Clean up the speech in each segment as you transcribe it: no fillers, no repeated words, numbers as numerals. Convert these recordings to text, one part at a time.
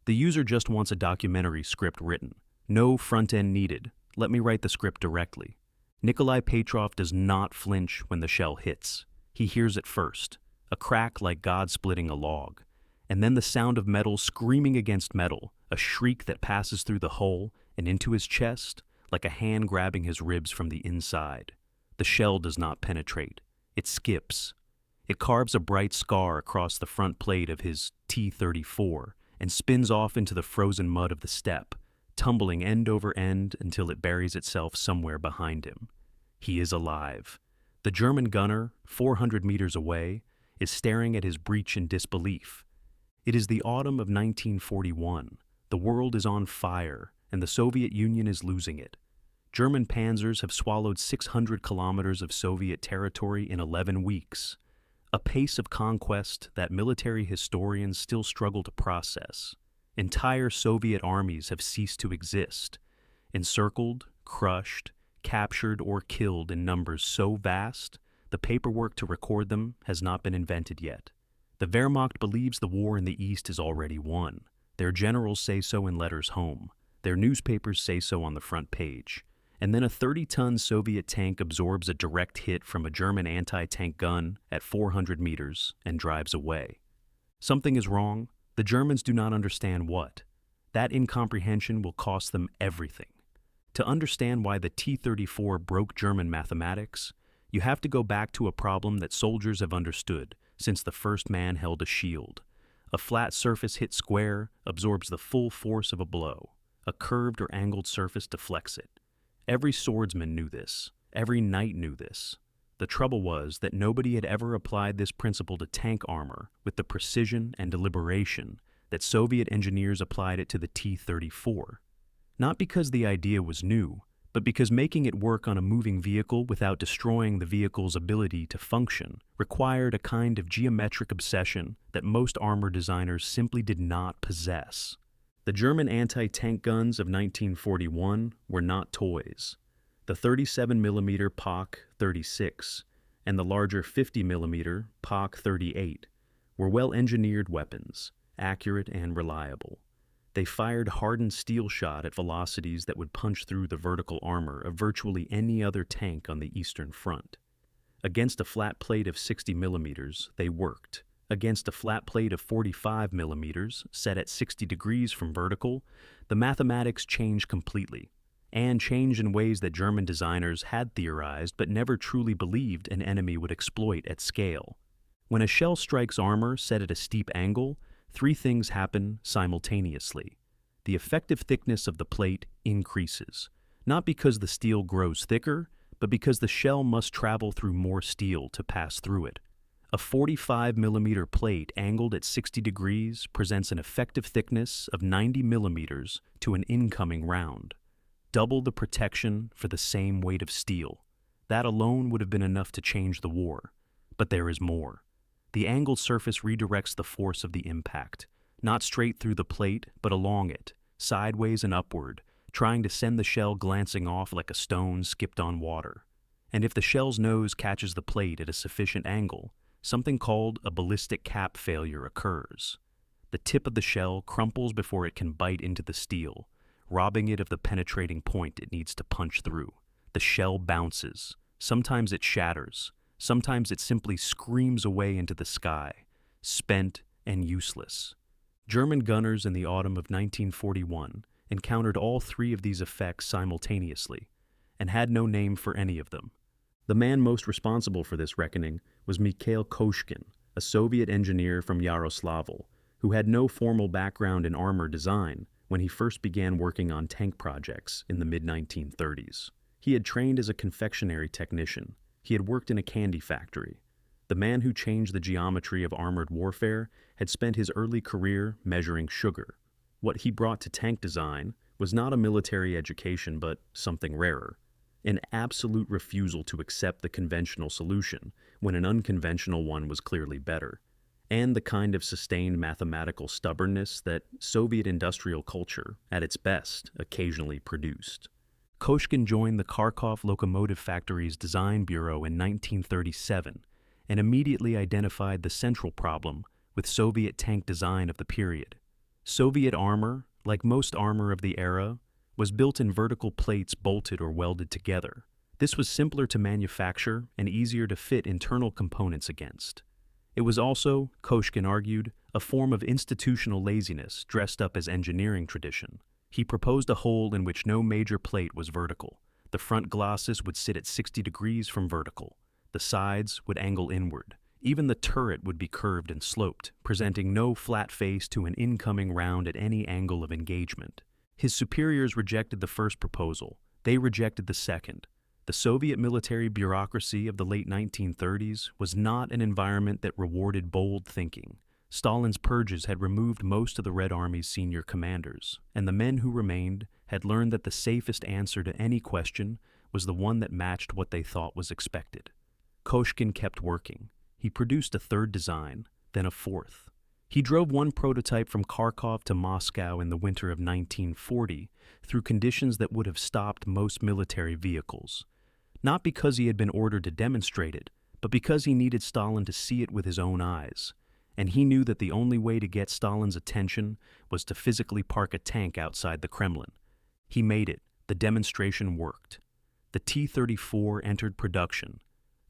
The user just wants a documentary script written. No front end needed. Let me write the script directly. Nikolai Petrov does not flinch when the shell hits. He hears it first, a crack like God splitting a log, and then the sound of metal screaming against metal, a shriek that passes through the hull and into his chest, like a hand grabbing his ribs from the inside. The shell does not penetrate. It skips. It carves a bright scar across the front plate of his T34 and spins off into the frozen mud of the steppe, tumbling end over end until it buries itself somewhere behind him. He is alive. The German gunner, 400 meters away, is staring at his breach in disbelief. It is the autumn of 1941. The world is on fire, and the Soviet Union is losing it. German panzers have swallowed 600 kilometers of Soviet territory in 11 weeks, a pace of conquest that military historians still struggle to process. Entire Soviet armies have ceased to exist, encircled, crushed, captured, or killed in numbers so vast, the paperwork to record them has not been invented yet. The Wehrmacht believes the war in the East is already won. Their generals say so in letters home. Their newspapers say so on the front page. And then a 30-ton Soviet tank absorbs a direct hit from a German anti-tank gun at 400 meters and drives away. Something is wrong. The Germans do not understand what. That incomprehension will cost them everything. To understand why the T-34 broke German mathematics, you have to go back to a problem that soldiers have understood since the first man held a shield. A flat surface hit square absorbs the full force of a blow. A curved or angled surface deflects it. Every swordsman knew this. Every knight knew this. The trouble was that nobody had ever applied this principle to tank armor with the precision and deliberation that Soviet engineers applied it to the T-34. Not because the idea was new, but because making it work on a moving vehicle without destroying the vehicle's ability to function required a kind of geometric obsession that most armor designers simply did not possess. The German anti-tank guns of 1941 were not toys. The 37mm POC 36 and the larger 50mm POC 38 were well-engineered weapons, accurate and reliable. They fired hardened steel shot at velocities that would punch through the vertical armor of virtually any other tank on the Eastern Front. Against a flat plate of 60mm, they worked. Against a flat plate of 45mm, set at 60 degrees from vertical, the mathematics changed completely, and changed in ways that German designers had theorized but never truly believed an enemy would exploit at scale. When a shell strikes armor set at a steep angle, three things happen simultaneously. The effective thickness of the plate increases, not because the steel grows thicker, but because the shell must travel through more steel to pass through it. A 45mm plate angled at 60 degrees presents an effective thickness of 90mm to an incoming round. Double the protection for the same weight of steel. That alone would have been enough to change the war. But there is more. The angled surface redirects the force of the impact, not straight through the plate, but along it, sideways and upward, trying to send the shell glancing off like a stone skipped on water. And if the shell's nose catches the plate at a sufficient angle, something called a ballistic cap failure occurs. The tip of the shell crumples before it can bite into the steel, robbing it of the penetrating point it needs to punch through. The shell bounces. Sometimes it shatters. Sometimes it simply screams away into the sky, spent and useless. German gunners in the autumn of 1941 encountered all three of these effects simultaneously, and had no name for any of them. The man most responsible for this reckoning was Mikhail Koshkin, a Soviet engineer from Yaroslavl, who had no formal background in armor design when he first began working on tank projects in the mid-1930s. He had trained as a confectionery technician. He had worked in a candy factory. The man who changed the geometry of armored warfare had spent his early career measuring sugar. What he brought to tank design was not a military education, but something rarer. An absolute refusal to accept the conventional solution when an unconventional one was clearly better, and the kind of sustained mathematical stubbornness that Soviet industrial culture, at its best, occasionally produced. Koshkin joined the Kharkov Locomotive Factory's design bureau in 1937 and immediately identified the central problem with Soviet tank design of the period: Soviet armor, like most armor of the era, was built in vertical plates bolted or welded together. This was simpler to manufacture and easier to fit internal components against. It was also, Koshkin argued, a form of institutional laziness dressed up as engineering tradition. He proposed a hole in which no major plate was vertical. The front glosses would sit at 60 degrees from vertical. The sides would angle inward. Even the turret would be curved and sloped, presenting no flat face to an incoming round at any angle of engagement. His superiors rejected the first proposal. They rejected the second. The Soviet military bureaucracy of the late 1930s was not an environment that rewarded bold thinking. Stalin's purges had removed most of the Red Army's senior commanders, and the men who remained had learned that the safest answer to any question was the one that matched what they thought was expected. Koshkin kept working. He produced a third design, then a fourth. He drove one prototype from Kharkov to Moscow in the winter of 1940 through conditions that would have stopped most military vehicles. Not because he had been ordered to demonstrate it, but because he needed Stalin to see it with his own eyes. And he knew that the only way to get Stalin's attention was to physically park a tank outside the Kremlin. He made it. The demonstration worked. The T34 entered production.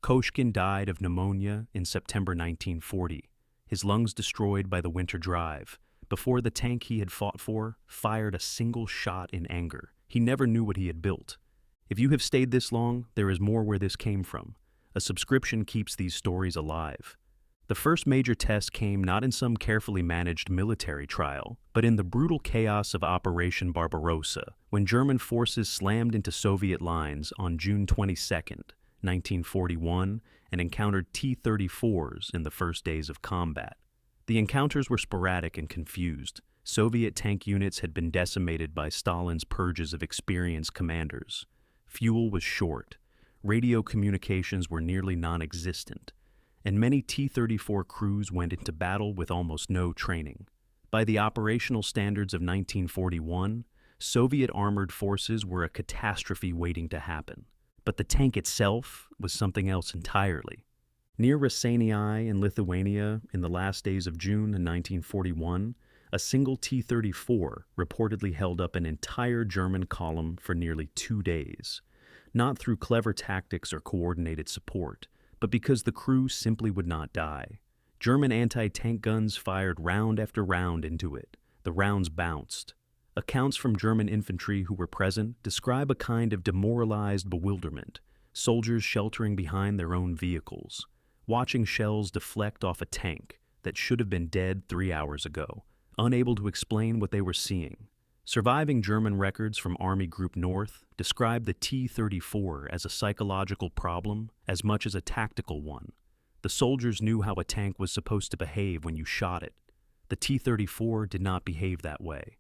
Koshkin died of pneumonia in September 1940, his lungs destroyed by the winter drive, before the tank he had fought for fired a single shot in anger. He never knew what he had built. If you have stayed this long, there is more where this came from. A subscription keeps these stories alive. The first major test came not in some carefully managed military trial, but in the brutal chaos of Operation Barbarossa, when German forces slammed into Soviet lines on June 22, 1941, and encountered T-34s in the first days of combat. The encounters were sporadic and confused. Soviet tank units had been decimated by Stalin's purges of experienced commanders. Fuel was short, radio communications were nearly non-existent, and many T-34 crews went into battle with almost no training. By the operational standards of 1941, Soviet armored forces were a catastrophe waiting to happen. But the tank itself was something else entirely. Near Raseiniai in Lithuania, in the last days of June in 1941, a single T-34 reportedly held up an entire German column for nearly 2 days, not through clever tactics or coordinated support, but because the crew simply would not die. German anti-tank guns fired round after round into it. The rounds bounced. Accounts from German infantry who were present describe a kind of demoralized bewilderment, soldiers sheltering behind their own vehicles, watching shells deflect off a tank that should have been dead 3 hours ago, unable to explain what they were seeing. Surviving German records from Army Group North describe the T-34 as a psychological problem as much as a tactical one. The soldiers knew how a tank was supposed to behave when you shot it. The T-34 did not behave that way.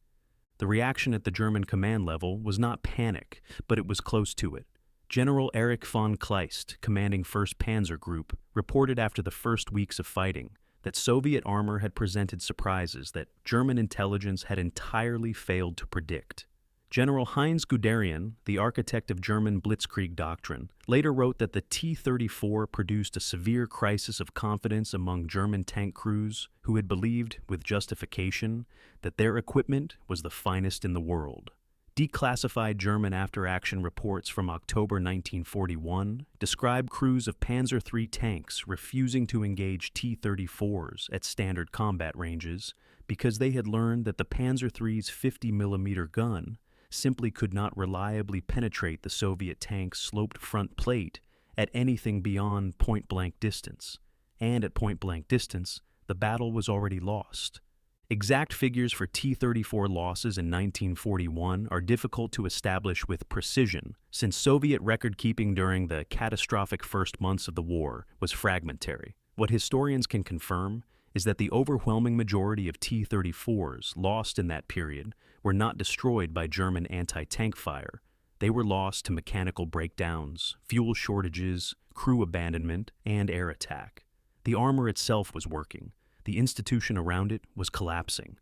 The reaction at the German command level was not panic, but it was close to it. General Erich von Kleist, commanding 1st Panzer Group, reported after the first weeks of fighting that Soviet armor had presented surprises that German intelligence had entirely failed to predict. General Heinz Guderian, the architect of German blitzkrieg doctrine, later wrote that the T-34 produced a severe crisis of confidence among German tank crews who had believed, with justification, that their equipment was the finest in the world. Declassified German after-action reports from October 1941 describe crews of Panzer III tanks refusing to engage T-34s at standard combat ranges because they had learned that the Panzer III's 50mm gun simply could not reliably penetrate the Soviet tank's sloped front plate at anything beyond point-blank distance. And at point-blank distance, the battle was already lost. Exact figures for T-34 losses in 1941 are difficult to establish with precision, since Soviet record-keeping during the catastrophic first months of the war was fragmentary. What historians can confirm is that the overwhelming majority of T-34s lost in that period were not destroyed by German anti-tank fire. They were lost to mechanical breakdowns, fuel shortages, crew abandonment, and air attack. The armor itself was working. The institution around it was collapsing.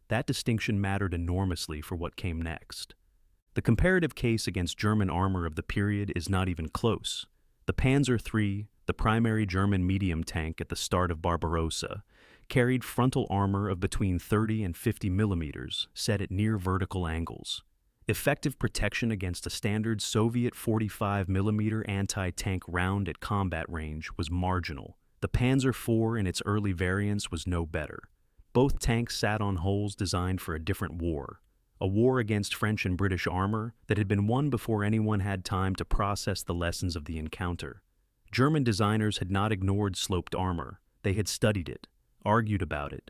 That distinction mattered enormously for what came next. The comparative case against German armor of the period is not even close. The Panzer III, the primary German medium tank at the start of Barbarossa, carried frontal armor of between 30 and 50 millimeters, set at near vertical angles. Effective protection against a standard Soviet 45mm anti-tank round at combat range was marginal. The Panzer IV in its early variants was no better. Both tanks sat on hulls designed for a different war, a war against French and British armor that had been won before anyone had time to process the lessons of the encounter. German designers had not ignored sloped armor. They had studied it, argued about it,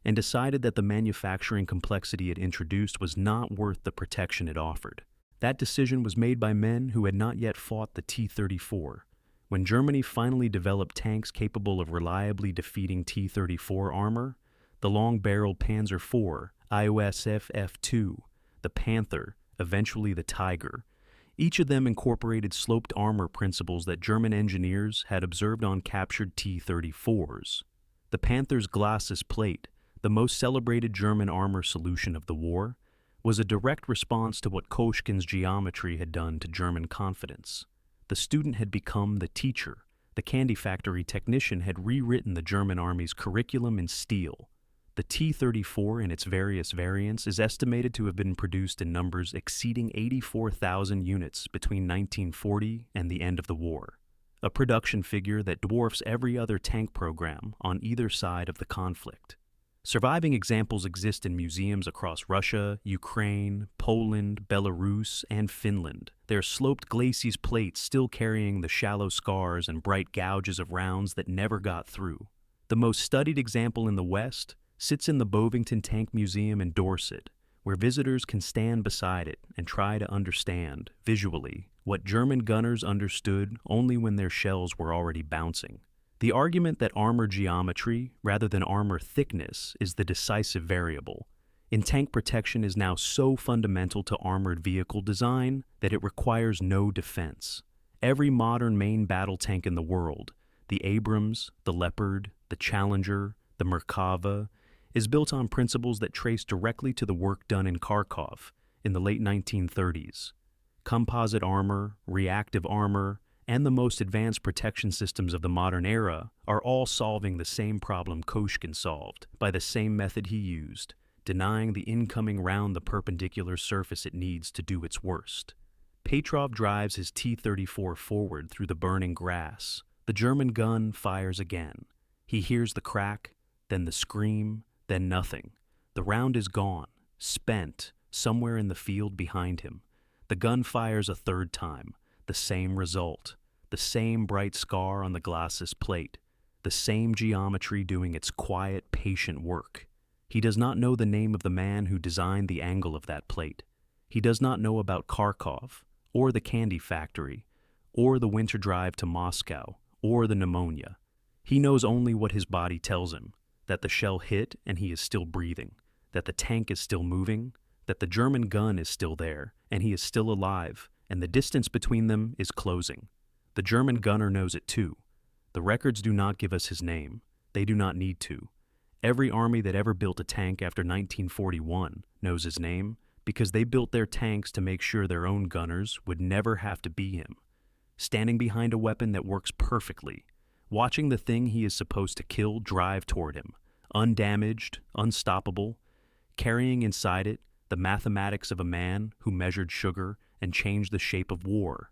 and decided that the manufacturing complexity it introduced was not worth the protection it offered. That decision was made by men who had not yet fought the T34. When Germany finally developed tanks capable of reliably defeating T34 armor, the long-barreled Panzer IV, IOSF-F2, the Panther, eventually the Tiger, each of them incorporated sloped armor principles that German engineers had observed on captured T-34s. The Panther's glacis plate, the most celebrated German armor solution of the war, was a direct response to what Koshkin's geometry had done to German confidence. The student had become the teacher. The candy factory technician had rewritten the German army's curriculum in steel. The T-34 in its various variants is estimated to have been produced in numbers exceeding 84,000 units between 1940 and the end of the war, a production figure that dwarfs every other tank program on either side of the conflict. Surviving examples exist in museums across Russia, Ukraine, Poland, Belarus, and Finland. Their sloped glacis plates still carrying the shallow scars and bright gouges of rounds that never got through. The most studied example in the West sits in the Bovington Tank Museum in Dorset, where visitors can stand beside it and try to understand, visually, what German gunners understood only when their shells were already bouncing. The argument that armor geometry, rather than armor thickness, is the decisive variable in tank protection is now so fundamental to armored vehicle design that it requires no defense. Every modern main battle tank in the world, the Abrams, the Leopard, the Challenger, the Merkava, is built on principles that trace directly to the work done in Kharkov in the late 1930s. Composite armor, reactive armor, and the most advanced protection systems of the modern era are all solving the same problem Koshkin solved by the same method he used, denying the incoming round the perpendicular surface it needs to do its worst. Petrov drives his T-34 forward through the burning grass. The German gun fires again. He hears the crack, then the scream, then nothing. The round is gone, spent, somewhere in the field behind him. The gun fires a third time. The same result, the same bright scar on the glacis plate, the same geometry doing its quiet, patient work. He does not know the name of the man who designed the angle of that plate. He does not know about Kharkov, or the candy factory, or the winter drive to Moscow, or the pneumonia. He knows only what his body tells him, that the shell hit and he is still breathing, that the tank is still moving, that the German gun is still there, and he is still alive, and the distance between them is closing. The German gunner knows it too. The records do not give us his name. They do not need to. Every army that ever built a tank after 1941 knows his name because they built their tanks to make sure their own gunners would never have to be him. Standing behind a weapon that works perfectly, watching the thing he is supposed to kill drive toward him, undamaged, unstoppable, carrying inside it the mathematics of a man who measured sugar and changed the shape of war.